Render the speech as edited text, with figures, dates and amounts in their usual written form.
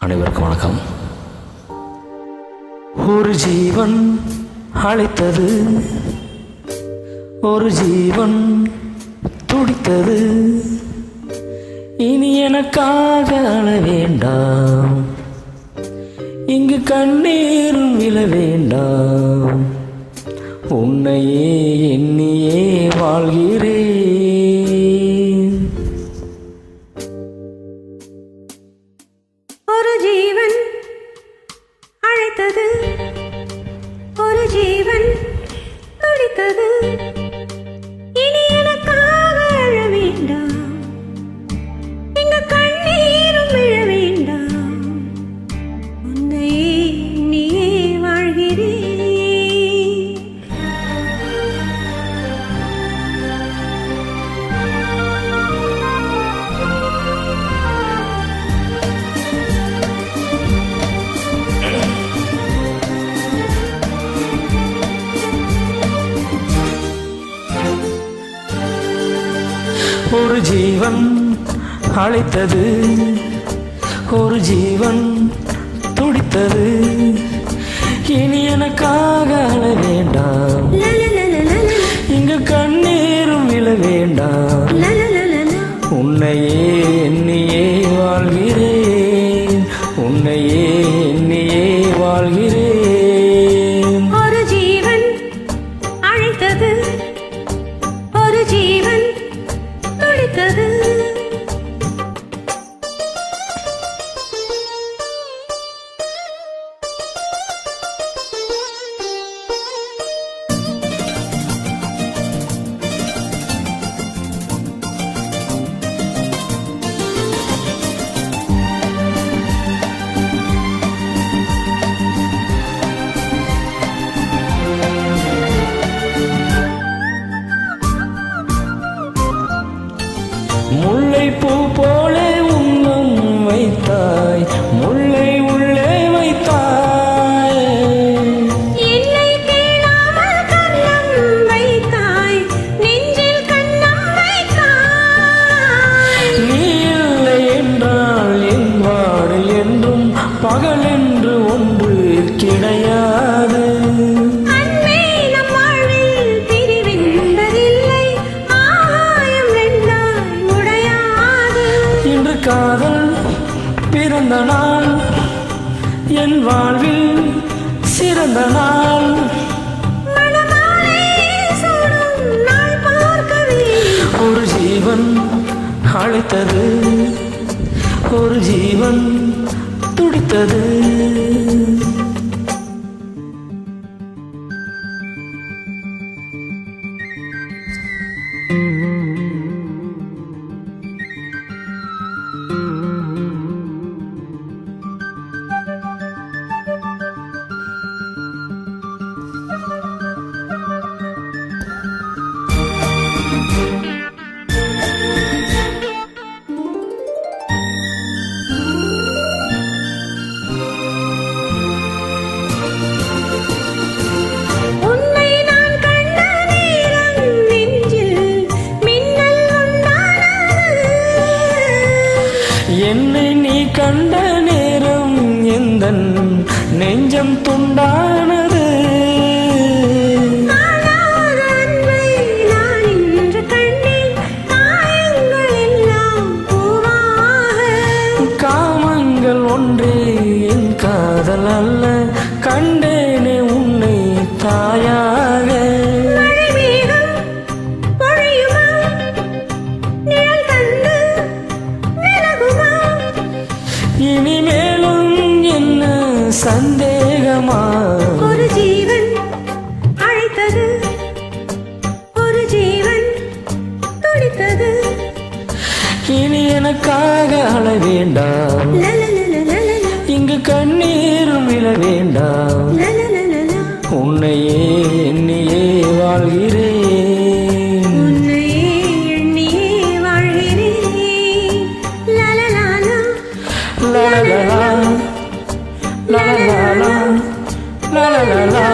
அனைவருக்கும் வணக்கம். ஒரு ஜீவன் அழைத்தது, ஒரு ஜீவன் துடித்தது. இனி எனக்காக அழ வேண்டாம், இங்கு கண்ணீரும் விழ வேண்டாம். உன்னையே எண்ணியே வாழ்கிறேன். ஒரு ஜீவன் அழைத்தது, ஒரு ஜீவன் துடித்தது. இனி எனக்காக அழ வேண்டாம், இங்கு கண்ணீரும் விழ வேண்டாம். உன்னையே நீயே வாழ்கிறேன். ஒரு ஜீவன் அழைத்தது, ஒரு ஜீவன் துடித்தது. இனி எனக்காக அழ வேண்டாம், இங்கு கண்ணீரும் விழ வேண்டாம். உன்னையே எண்ணியே வாழ்கிறேன், உன்னையே எண்ணியே வாழ்கிறேன். ஒரு ஜீவன் அழைத்தது, ஒரு ஜீவன் துடித்தது. முல்லை பூ போல உன்னம் வைத்தாய், முல்லை உள்ளே வைத்தாய். என்னை கேளாமல் கன்னம் வைத்தாய், நெஞ்சில் கன்னம் வைத்தாய். நீ இல்லை என்றால் என் வாடு என்றும் பகல் என்று ஒன்று கிடையாது. அன்பே நம் வாழ்வில் பிரிவென்பதில்லை, ஆகாயம் ரெண்டாய் உடையாது. இன்று காதல் பிறந்த நாள், என் வாழ்வில் சிறந்த நாள். மணமாலை சூடும் நாள் பார்க்கவே. ஒரு ஜீவன் அழைத்தது, ஒரு ஜீவன் துடித்தது. உன்னை நான் கண்ட நேரம் நெஞ்சில் மின்னல் உண்டானது. என்னை நீ கண்ட நேரம் எந்தன் நெஞ்சம் துண்டானது. காணாத அன்பை நான் இன்று கண்டேன், காயங்கள் எல்லாம் பூவாக. காமங்கள் ஒன்றே என் காதல் அல்ல, கண்டேனே உன்னை தாயாக. மழை மேகம் பொழியுமா, நிழல் தந்து விலகுமா. இனிமேலும் என்ன சந்தேகமா? ஒரு ஜீவன் அழைத்தது, ஒரு ஜீவன் துடித்தது. இனி எனக்காக அழ வேண்டாம், லலலலலலல, இங்கு கண்ணீரும் விழ வேண்டாம். லலலலலல, உன்னையே எண்ணியே வாழ்கிறேன், உன்னையே எண்ணியே வாழ்கிறேன். லலலாலா, லலலலா, லலலலா, லலலலா.